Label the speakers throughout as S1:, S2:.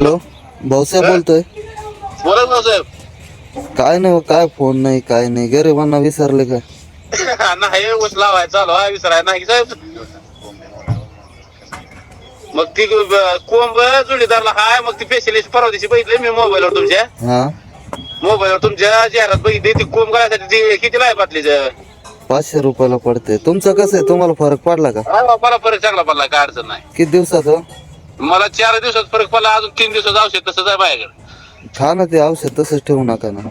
S1: Hello, Bhausaheb बोलतोय.
S2: बोला भाऊसाहेब.
S1: काय नाही, काय फोन नाही, काय नाही. गरिबांना विसरले का?
S2: नाही ऊस लावाय चालू आहे, विसराय नाही साहेब. मग ती कोंब जोडीदारला हाय, मग ती स्पेशलिस्ट परवा दिवशी बघितले मी मोबाईलवर तुमच्या.
S1: हा,
S2: मोबाईलवर तुमच्या जाहिरात बघितली. ती कोंब गळ्यासाठी ती कितीला आहे पाटलीच?
S1: 500 रुपयाला पडते. तुमचं कसं आहे, तुम्हाला फरक पडला का?
S2: मला फरक चांगला पडला, काय अडचण नाही.
S1: किती दिवसाचं?
S2: मला 4 दिवसात फरक पडला, अजून 3 दिवसाचं औषध तसंच आहे माझ्याकडे.
S1: खा ना ते औषध, तसंच ठेवू नका ना.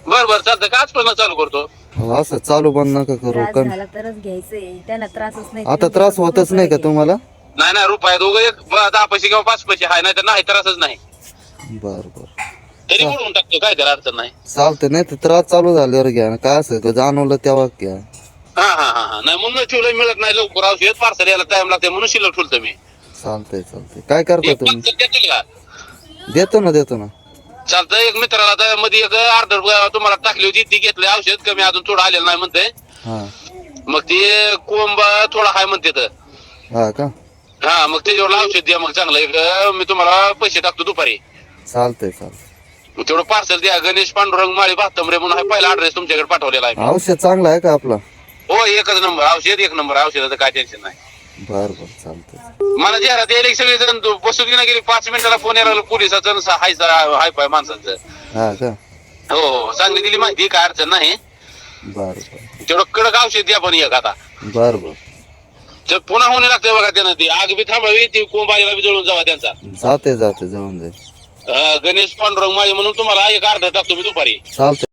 S2: बरं चालतं का? आजपासून चालू करतो.
S1: हो, असं चालू बंद नका करू.
S3: त्रास झाला तरच घ्यायचंय, त्यांना त्रासच नाही.
S1: आता त्रास होतच नाही का तुम्हाला?
S2: नाही रुपये दोघं एक 10 पैसे किंवा 5 पैसे हाय, नाही तर नाही त्रासच नाही.
S1: बर बर,
S2: तरी म्हणून टाकतो, काय त्याला अडचण नाही.
S1: चालते. नाही तर त्रास चालू झाल्यावर घ्या ना. काय असं जाणवलं तेव्हा घ्या.
S2: हा नाही म्हणून ठेवलं, मिळत नाही लवकर औषध. पार्सल यायला टाइम लागते म्हणून शिल्लक ठेवतो मी.
S1: चालतंय चालतंय. काय करता
S2: एक
S1: तुम्ही?
S2: पार्सल देतील का?
S1: देतो ना.
S2: चालतं. एक मित्राला तर मध्ये एक ऑर्डर तुम्हाला टाकली होती, ती घेतली औषध. कमी अजून थोडं आलेलं नाही म्हणते.
S1: हा
S2: मग ती कोंब थोडा हाय म्हणते तर.
S1: हा का?
S2: हा, मग त्याच्यावर औषध द्या मग चांगलं एक. मी तुम्हाला पैसे टाकतो दुपारी.
S1: चालतंय.
S2: मग तेवढं पार्सल द्या. गणेश पांडुरंग माळी भातंबरे म्हणून आहे, पहिला ॲड्रेस तुमच्याकडे पाठवलेला आहे मी.
S1: औषध चांगलं आहे का आपला?
S2: हो, एकच नंबर औषध, एक नंबर औषधाचं काय टेन्शन नाही.
S1: बर चालतंय.
S2: मला जाहिरात यायला सगळे जण बसून गेली. 5 मिनिटाला फोन यायला पोलिसाचं हाय पाय माणसांचं.
S1: हा का?
S2: हो, चांगली दिली माहिती, काय अडचण नाही.
S1: बर
S2: तेवढं कडक औषध द्या पण एक आता.
S1: बर
S2: तर पुन्हा होणे लागतंय बघा त्यानं. ती आग बी थांबावी, ती कोंब आलेला बी जळून जावा त्यांचा.
S1: जाते जळून जाईल.
S2: गणेश पांडुरंग माझे म्हणून तुम्हाला एक अर्धा टाकतो मी दुपारी.
S1: चालतंय.